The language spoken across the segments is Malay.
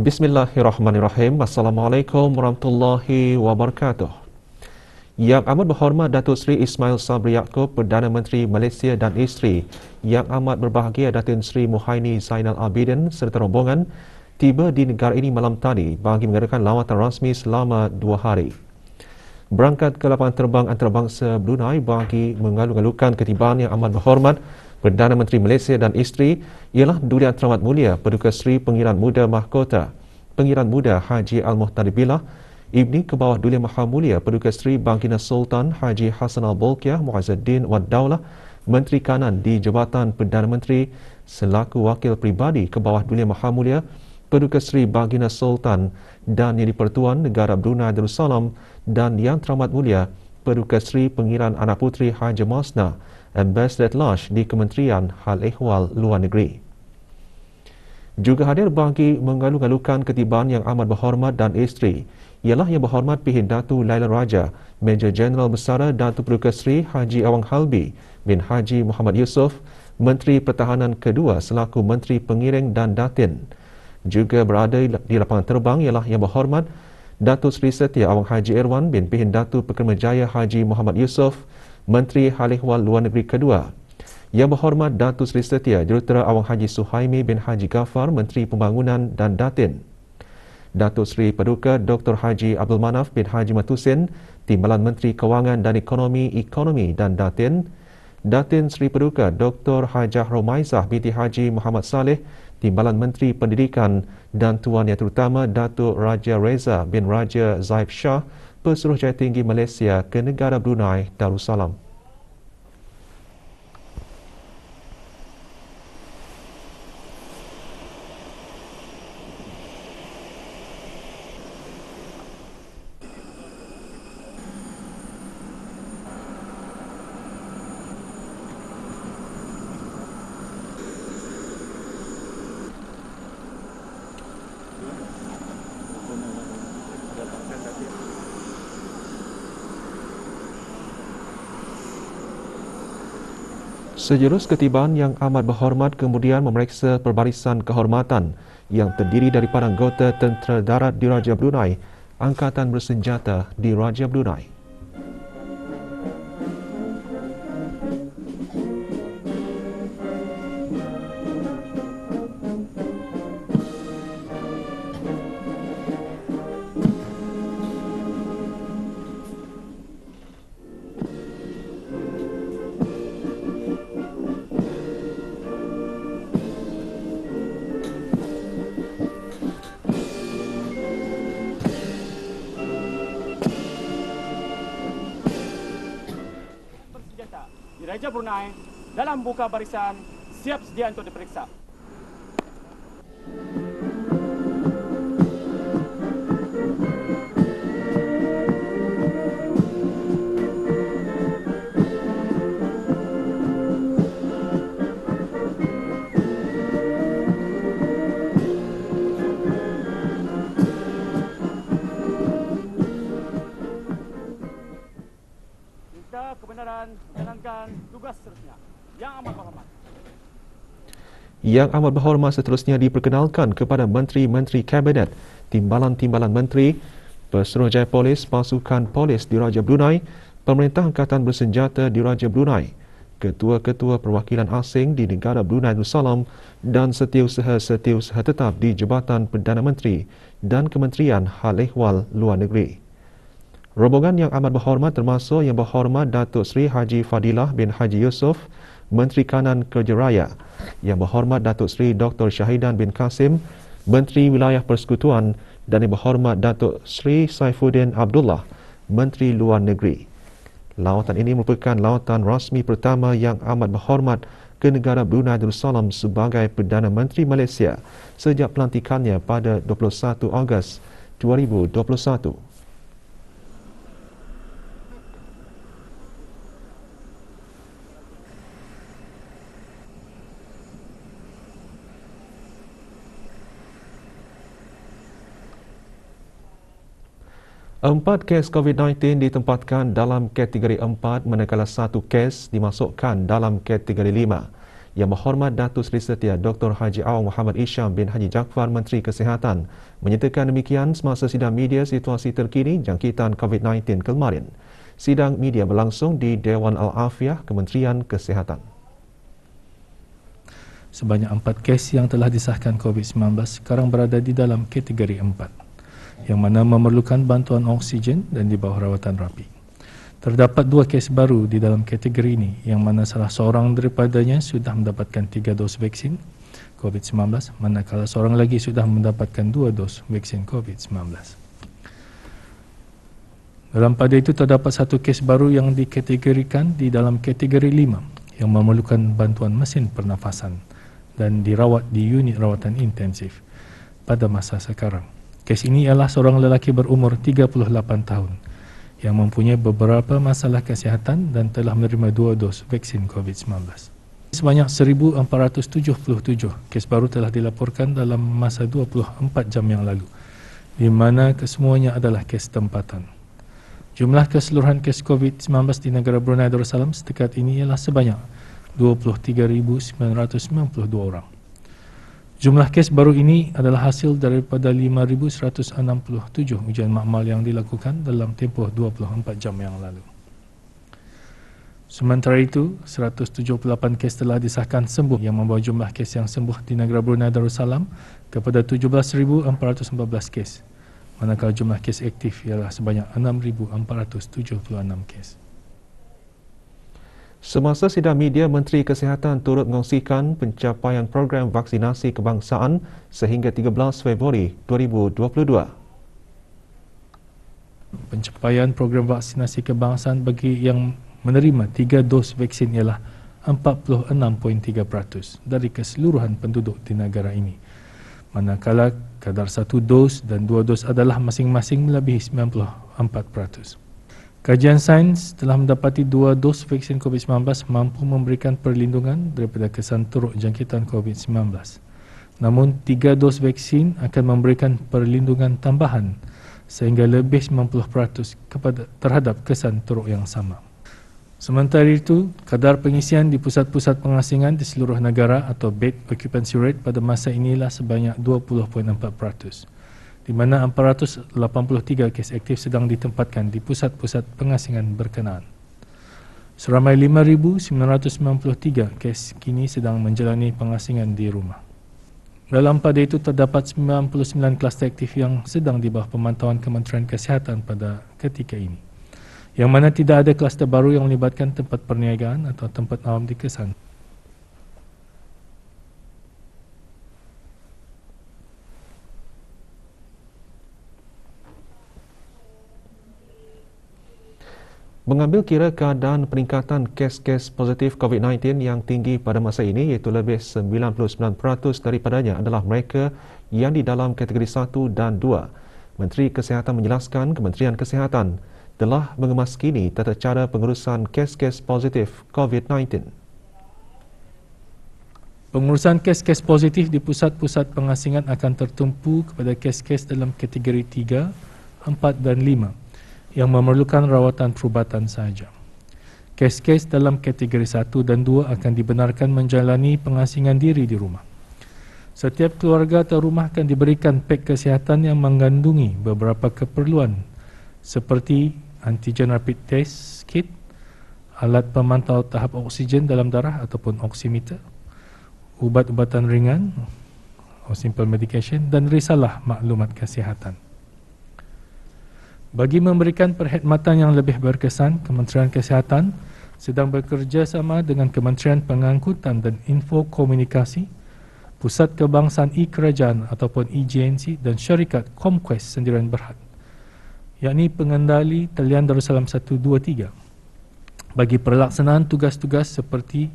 Bismillahirrahmanirrahim. Assalamualaikum warahmatullahi wabarakatuh. Yang Amat Berhormat Datuk Seri Ismail Sabri Yaakob, Perdana Menteri Malaysia dan isteri, Yang Amat Berbahagia Datin Seri Muhaini Zainal Abidin serta rombongan tiba di negara ini malam tadi bagi mengadakan lawatan rasmi selama 2 hari. Berangkat ke lapangan terbang antarabangsa Brunei bagi mengalu-alukan ketibaan Yang Amat Berhormat Perdana Menteri Malaysia dan isteri ialah Duli Teramat Mulia Paduka Seri Pengiran Muda Mahkota Pengiran Muda Haji Al-Muhtadi Billah, Ibni Kebawah Duli Maha Mulia Paduka Seri Baginda Sultan Haji Hassan Al-Bolkiah Muazzuddin Wad Daulah, Menteri Kanan di Jabatan Perdana Menteri selaku Wakil Pribadi Kebawah Duli Maha Mulia Paduka Seri Baginda Sultan dan Yang di-Pertuan Negara Brunei Darussalam dan Yang Teramat Mulia Paduka Seri Pengiran Anak Puteri Haji Masna, Ambassador at Large di Kementerian Hal Ehwal Luar Negeri. Juga hadir bagi mengalu-alukan ketibaan Yang Amat Berhormat dan isteri ialah Yang Berhormat Pihin Datu Laila Raja, Major Jeneral Besara Datu Paduka Seri Haji Awang Halbi bin Haji Muhammad Yusof, Menteri Pertahanan kedua selaku Menteri Pengiring dan Datin. Juga berada di lapangan terbang ialah Yang Berhormat Datuk Seri Setia Awang Haji Irwan bin Pihin Datu Pekermajaya Haji Muhammad Yusof, Menteri Hal Ehwal Luar Negeri kedua. Yang Berhormat Datuk Seri Setia Jurutera Awang Haji Suhaimi bin Haji Ghaffar, Menteri Pembangunan dan Datin. Datuk Seri Paduka Dr. Haji Abdul Manaf bin Haji Matusin, Timbalan Menteri Kewangan dan Ekonomi dan Datin. Datin Seri Paduka Dr. Hajah Romaizah binti Haji Muhammad Saleh, Timbalan Menteri Pendidikan, dan Tuan Yang Terutama Datuk Raja Reza bin Raja Zaib Shah, Pesuruhjaya Tinggi Malaysia ke negara Brunei Darussalam. Sejurus ketibaan Yang Amat Berhormat kemudian memeriksa perbarisan kehormatan yang terdiri daripada anggota Tentera Darat Diraja Brunei, Angkatan Bersenjata Diraja Brunei. Diraja Brunei dalam buka barisan siap sedia untuk diperiksa. Kebenaran menjalankan tugas seterusnya. Yang Amat Berhormat. Yang Amat Berhormat seterusnya diperkenalkan kepada Menteri-Menteri Kabinet, Timbalan-Timbalan Menteri, Pesuruhjaya Polis Pasukan Polis Diraja Brunei, Pemerintah Angkatan Bersenjata Diraja Brunei, Ketua-Ketua Perwakilan Asing di Negara Brunei Darussalam dan setiausaha-setiausaha tetap di Jabatan Perdana Menteri dan Kementerian Hal Ehwal Luar Negeri. Rombongan Yang Amat Berhormat termasuk Yang Berhormat Datuk Seri Haji Fadilah bin Haji Yusof, Menteri Kanan Kerja Raya, Yang Berhormat Datuk Seri Dr. Syahidan bin Kasim, Menteri Wilayah Persekutuan, dan Yang Berhormat Datuk Seri Saifuddin Abdullah, Menteri Luar Negeri. Lawatan ini merupakan lawatan rasmi pertama Yang Amat Berhormat ke negara Brunei Darussalam sebagai Perdana Menteri Malaysia sejak pelantikannya pada 21 Ogos 2021. 4 kes COVID-19 ditempatkan dalam kategori 4 manakala 1 kes dimasukkan dalam kategori 5. Yang Berhormat Datuk Seri Setia Dr. Haji Awang Muhammad Isham bin Haji Jaafar Menteri Kesihatan menyatakan demikian semasa sidang media situasi terkini jangkitan COVID-19 kemarin. Sidang media berlangsung di Dewan Al-Afiah Kementerian Kesihatan. Sebanyak 4 kes yang telah disahkan COVID-19 sekarang berada di dalam kategori 4, yang mana memerlukan bantuan oksigen dan di bawah rawatan rapi. Terdapat 2 kes baru di dalam kategori ini, yang mana salah seorang daripadanya sudah mendapatkan 3 dos vaksin COVID-19, manakala seorang lagi sudah mendapatkan 2 dos vaksin COVID-19. Dalam pada itu terdapat 1 kes baru yang dikategorikan di dalam kategori 5 yang memerlukan bantuan mesin pernafasan dan dirawat di unit rawatan intensif pada masa sekarang. Kes ini ialah seorang lelaki berumur 38 tahun yang mempunyai beberapa masalah kesihatan dan telah menerima 2 dos vaksin COVID-19. Sebanyak 1,477 kes baru telah dilaporkan dalam masa 24 jam yang lalu, di mana kesemuanya adalah kes tempatan. Jumlah keseluruhan kes COVID-19 di negara Brunei Darussalam setakat ini ialah sebanyak 23,992 orang. Jumlah kes baru ini adalah hasil daripada 5,167 ujian makmal yang dilakukan dalam tempoh 24 jam yang lalu. Sementara itu, 178 kes telah disahkan sembuh yang membawa jumlah kes yang sembuh di negara Brunei Darussalam kepada 17,414 kes. Manakala jumlah kes aktif ialah sebanyak 6,476 kes. Semasa sidang media, Menteri Kesihatan turut mengongsikan pencapaian program vaksinasi kebangsaan sehingga 13 Februari 2022. Pencapaian program vaksinasi kebangsaan bagi yang menerima 3 dos vaksin ialah 46.3% dari keseluruhan penduduk di negara ini. Manakala kadar 1 dos dan 2 dos adalah masing-masing melebihi 94%. Kajian sains telah mendapati 2 dos vaksin COVID-19 mampu memberikan perlindungan daripada kesan teruk jangkitan COVID-19. Namun, 3 dos vaksin akan memberikan perlindungan tambahan sehingga lebih 90% terhadap kesan teruk yang sama. Sementara itu, kadar pengisian di pusat-pusat pengasingan di seluruh negara atau bed occupancy rate pada masa inilah sebanyak 20.4%. di mana 483 kes aktif sedang ditempatkan di pusat-pusat pengasingan berkenaan. Seramai 5,993 kes kini sedang menjalani pengasingan di rumah. Dalam pada itu terdapat 99 kluster aktif yang sedang di bawah pemantauan Kementerian Kesihatan pada ketika ini, yang mana tidak ada kluster baru yang melibatkan tempat perniagaan atau tempat awam dikesan. Mengambil kira keadaan peningkatan kes-kes positif COVID-19 yang tinggi pada masa ini, iaitu lebih 99% daripadanya adalah mereka yang di dalam kategori 1 dan 2. Menteri Kesihatan menjelaskan Kementerian Kesihatan telah mengemaskini tata cara pengurusan kes-kes positif COVID-19. Pengurusan kes-kes positif di pusat-pusat pengasingan akan tertumpu kepada kes-kes dalam kategori 3, 4 dan 5. Yang memerlukan rawatan perubatan sahaja. Kes-kes dalam kategori 1 dan 2 akan dibenarkan menjalani pengasingan diri di rumah. Setiap keluarga atau rumah akan diberikan pek kesihatan yang mengandungi beberapa keperluan seperti antigen rapid test kit, alat pemantau tahap oksigen dalam darah ataupun oximeter, ubat-ubatan ringan atau simple medication dan risalah maklumat kesihatan. Bagi memberikan perkhidmatan yang lebih berkesan, Kementerian Kesihatan sedang bekerjasama dengan Kementerian Pengangkutan dan Info Komunikasi, Pusat Kebangsaan E-Kerajaan ataupun EJNC dan syarikat Comquest Sendirian Berhad, yakni pengendali talian Darussalam 123, bagi pelaksanaan tugas-tugas seperti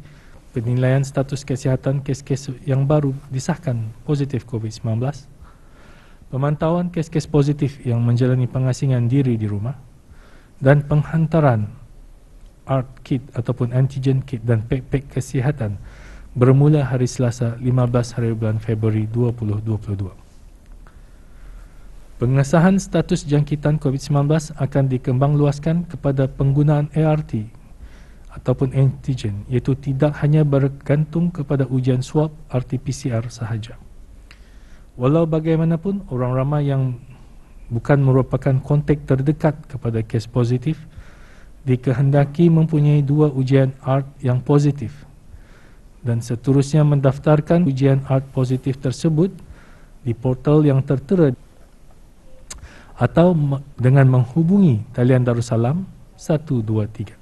penilaian status kesihatan kes-kes yang baru disahkan positif COVID-19, pemantauan kes-kes positif yang menjalani pengasingan diri di rumah, dan penghantaran ART kit ataupun antigen kit dan pek-pek kesihatan bermula hari Selasa 15 hari bulan Februari 2022. Pengesahan status jangkitan COVID-19 akan dikembangluaskan kepada penggunaan ART ataupun antigen, iaitu tidak hanya bergantung kepada ujian swab RT-PCR sahaja. Walau bagaimanapun, orang ramai yang bukan merupakan kontak terdekat kepada kes positif dikehendaki mempunyai 2 ujian RT yang positif dan seterusnya mendaftarkan ujian RT positif tersebut di portal yang tertera atau dengan menghubungi talian Darussalam 123.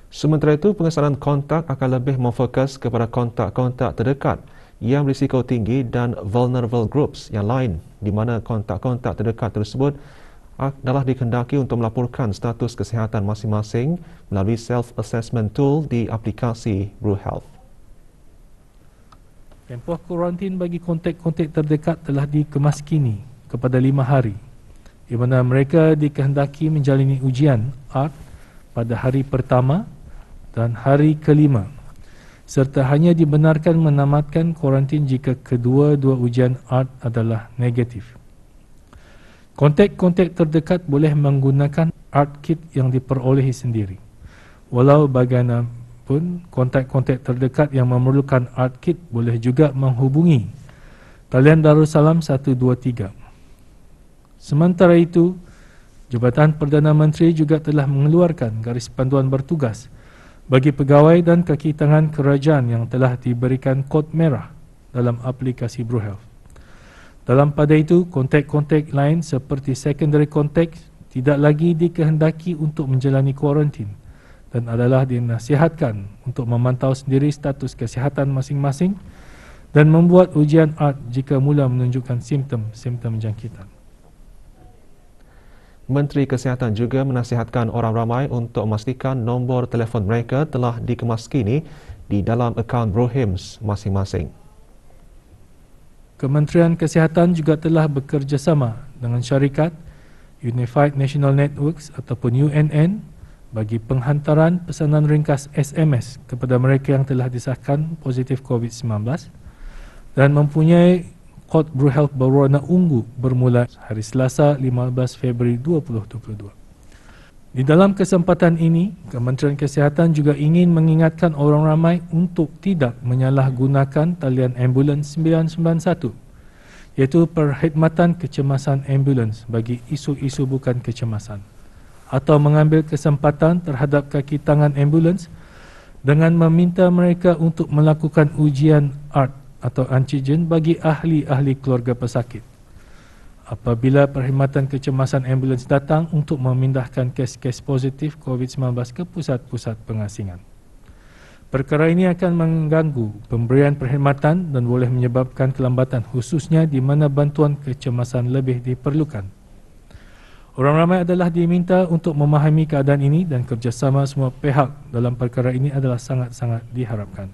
Sementara itu, pengesanan kontak akan lebih memfokus kepada kontak-kontak terdekat yang berisiko tinggi dan vulnerable groups yang lain, di mana kontak-kontak terdekat tersebut adalah dikehendaki untuk melaporkan status kesihatan masing-masing melalui self-assessment tool di aplikasi BruHealth. Tempoh kuarantin bagi kontak-kontak terdekat telah dikemaskini kepada 5 hari, di mana mereka dikehendaki menjalani ujian RT pada hari pertama dan hari kelima, serta hanya dibenarkan menamatkan kuarantin jika kedua-dua ujian RT adalah negatif. Kontak-kontak terdekat boleh menggunakan RT kit yang diperolehi sendiri. Walau bagaimanapun, kontak-kontak terdekat yang memerlukan RT kit boleh juga menghubungi talian Darussalam 123. Sementara itu, Jabatan Perdana Menteri juga telah mengeluarkan garis panduan bertugas bagi pegawai dan kaki tangan kerajaan yang telah diberikan kod merah dalam aplikasi BruHealth. Dalam pada itu, kontak-kontak lain seperti secondary contact tidak lagi dikehendaki untuk menjalani kuarantin dan adalah dinasihatkan untuk memantau sendiri status kesihatan masing-masing dan membuat ujian RT jika mula menunjukkan simptom-simptom jangkitan. Menteri Kesihatan juga menasihatkan orang ramai untuk memastikan nombor telefon mereka telah dikemaskini di dalam akaun BruHIMS masing-masing. Kementerian Kesihatan juga telah bekerjasama dengan syarikat Unified National Networks ataupun UNN bagi penghantaran pesanan ringkas SMS kepada mereka yang telah disahkan positif COVID-19 dan mempunyai kod BruHealth berwarna ungu bermula hari Selasa 15 Februari 2022. Di dalam kesempatan ini, Kementerian Kesihatan juga ingin mengingatkan orang ramai untuk tidak menyalahgunakan talian ambulans 991, iaitu perkhidmatan kecemasan ambulans bagi isu-isu bukan kecemasan, atau mengambil kesempatan terhadap kaki tangan ambulans dengan meminta mereka untuk melakukan ujian RT atau antigen bagi ahli-ahli keluarga pesakit apabila perkhidmatan kecemasan ambulans datang untuk memindahkan kes-kes positif COVID-19 ke pusat-pusat pengasingan. Perkara ini akan mengganggu pemberian perkhidmatan dan boleh menyebabkan kelambatan khususnya di mana bantuan kecemasan lebih diperlukan. Orang ramai adalah diminta untuk memahami keadaan ini dan kerjasama semua pihak dalam perkara ini adalah sangat-sangat diharapkan.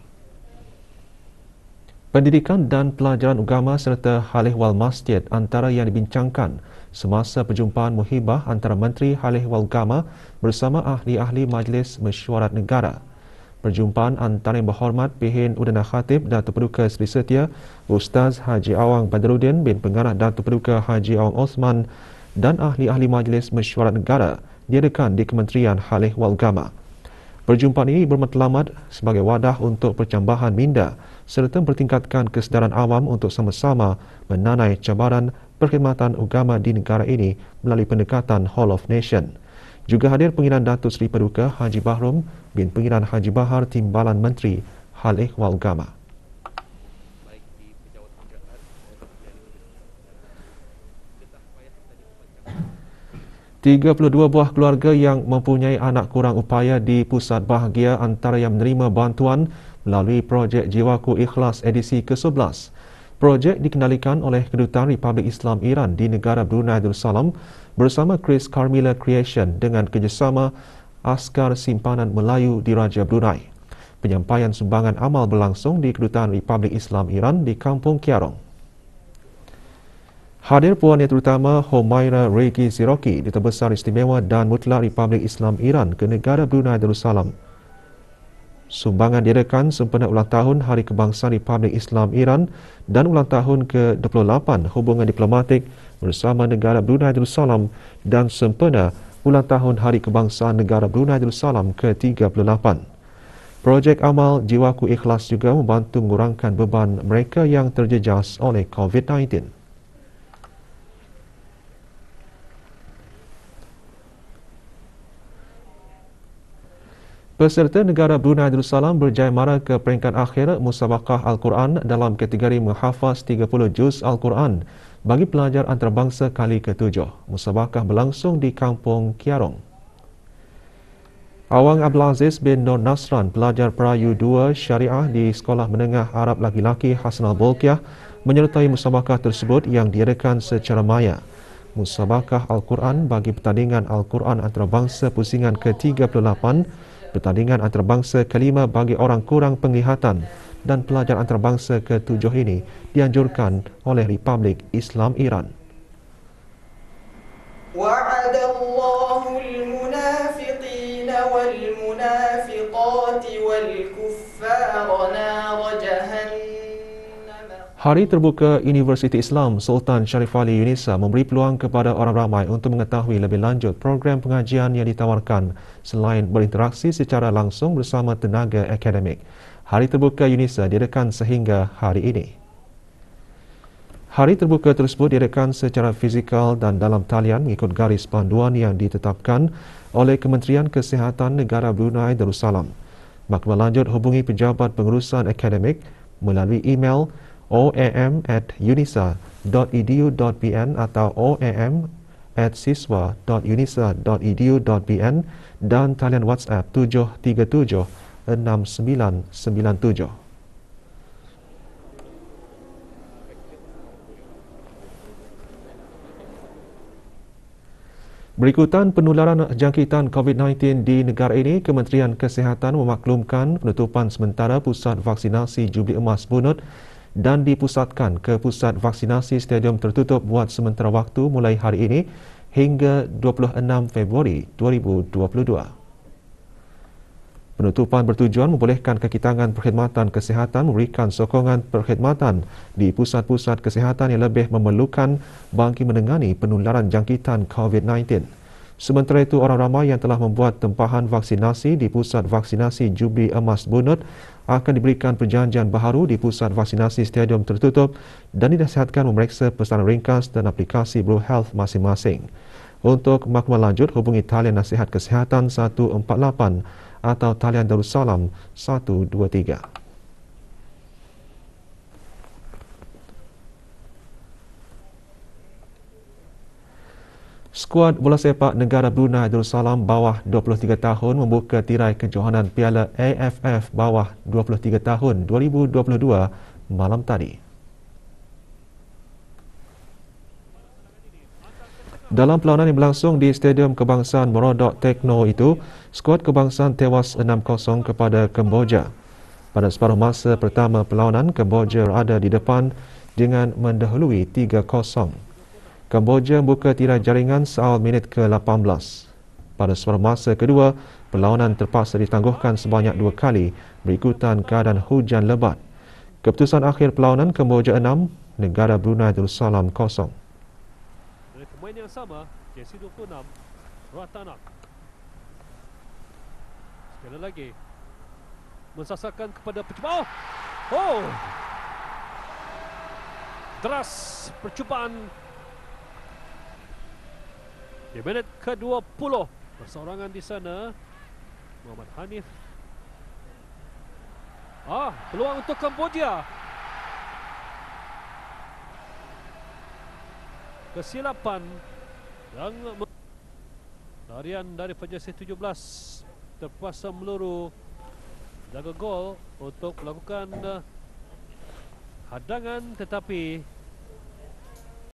Pendidikan dan pelajaran agama serta hal ehwal masjid antara yang dibincangkan semasa perjumpaan muhibah antara Menteri Hal Ehwal Agama bersama ahli-ahli Majlis Mesyuarat Negara. Perjumpaan antara Yang Berhormat Pihin Udana Khatib Datuk Paduka Seri Setia Ustaz Haji Awang Badruddin bin Pengarah Datuk Paduka Haji Awang Osman dan ahli-ahli Majlis Mesyuarat Negara diadakan di Kementerian Hal Ehwal Agama. Perjumpaan ini bermatlamat sebagai wadah untuk percambahan minda serta mempertingkatkan kesedaran awam untuk sama-sama menanai cabaran perkhidmatan agama di negara ini melalui pendekatan Hall of Nation. Juga hadir Pengiran Datuk Seri Paduka Haji Bahrom bin Pengiran Haji Bahar Timbalan Menteri Hal Ehwal Agama. 32 buah keluarga yang mempunyai anak kurang upaya di Pusat Bahagia antara yang menerima bantuan melalui projek Jiwaku Ikhlas edisi ke-11. Projek dikendalikan oleh Kedutaan Republik Islam Iran di negara Brunei Darussalam bersama Chris Carmilla Creation dengan kerjasama Askar Simpanan Melayu Diraja Brunei. Penyampaian sumbangan amal berlangsung di Kedutaan Republik Islam Iran di Kampung Kiarong. Hadir Puan Yang Terutama Homaira Regi Siroki, Duta Besar Istimewa dan Mutlak Republik Islam Iran ke negara Brunei Darussalam. Sumbangan diadakan sempena ulang tahun Hari Kebangsaan Republik Islam Iran dan ulang tahun ke-28 hubungan diplomatik bersama negara Brunei Darussalam dan sempena ulang tahun Hari Kebangsaan Negara Brunei Darussalam ke-38. Projek amal Jiwaku Ikhlas juga membantu mengurangkan beban mereka yang terjejas oleh COVID-19. Peserta negara Brunei Darussalam berjaya mara ke peringkat akhir Musabaqah Al-Quran dalam kategori menghafaz 30 juz Al-Quran bagi pelajar antarabangsa kali ke-7. Musabaqah berlangsung di Kampung Kiarong. Awang Abdul Aziz bin Nur Nasran, pelajar Perayu 2 Syariah di Sekolah Menengah Arab Laki-Laki Hasanal Bolkiah, menyertai musabaqah tersebut yang diadakan secara maya. Musabaqah Al-Quran bagi pertandingan Al-Quran antarabangsa pusingan ke-38, pertandingan antarabangsa kelima bagi orang kurang penglihatan dan pelajar antarabangsa ke-7 ini dianjurkan oleh Republik Islam Iran. Wa'adallahu al-munafiqina wal-munafiqati wal-kuffara nara jahannam. Hari Terbuka Universiti Islam Sultan Sharif Ali UNISA memberi peluang kepada orang ramai untuk mengetahui lebih lanjut program pengajian yang ditawarkan selain berinteraksi secara langsung bersama tenaga akademik. Hari Terbuka UNISA diadakan sehingga hari ini. Hari Terbuka tersebut diadakan secara fizikal dan dalam talian mengikut garis panduan yang ditetapkan oleh Kementerian Kesihatan Negara Brunei Darussalam. Maklumat lanjut hubungi pejabat pengurusan akademik melalui email oam@unisa.edu.pn atau oam@siswa.unisa.edu.pn dan talian WhatsApp 737 6997. Berikutan penularan jangkitan COVID-19 di negara ini, Kementerian Kesihatan memaklumkan penutupan sementara pusat vaksinasi Jubli Emas Bunut dan dipusatkan ke pusat vaksinasi stadium tertutup buat sementara waktu mulai hari ini hingga 26 Februari 2022. Penutupan bertujuan membolehkan kekitangan perkhidmatan kesihatan memberikan sokongan perkhidmatan di pusat-pusat kesihatan yang lebih memerlukan bagi menangani penularan jangkitan COVID-19. Sementara itu, orang ramai yang telah membuat tempahan vaksinasi di pusat vaksinasi Jubli Emas Bunut akan diberikan perjanjian baharu di pusat vaksinasi stadium tertutup dan dinasihatkan memeriksa pesanan ringkas dan aplikasi Blue Health masing-masing. Untuk maklumat lanjut, hubungi talian nasihat kesihatan 148 atau talian Darussalam 123. Skuad bola sepak negara Brunei Darussalam bawah 23 tahun membuka tirai kejohanan Piala AFF bawah 23 tahun 2022 malam tadi. Dalam perlawanan yang berlangsung di Stadium Kebangsaan Morodok Tekno itu, skuad kebangsaan tewas 6-0 kepada Kemboja. Pada separuh masa pertama perlawanan, Kemboja berada di depan dengan mendahului 3-0. Kemboja membuka tirai jaringan seawal minit ke-18. Pada separuh masa kedua, perlawanan terpaksa ditangguhkan sebanyak 2 kali berikutan keadaan hujan lebat. Keputusan akhir perlawanan, Kemboja 6, negara Brunei Darussalam 0. Dari pemain yang sama, jersey 26, Ratanak. Sekali lagi, mensasarkan kepada percubaan. Oh! Deras percubaan di minit ke-20. Perseorangan di sana, Muhammad Hanif. Peluang untuk Kemboja. Kesilapan dan larian dari jersey 17 terpaksa meluru jaga gol untuk melakukan hadangan, tetapi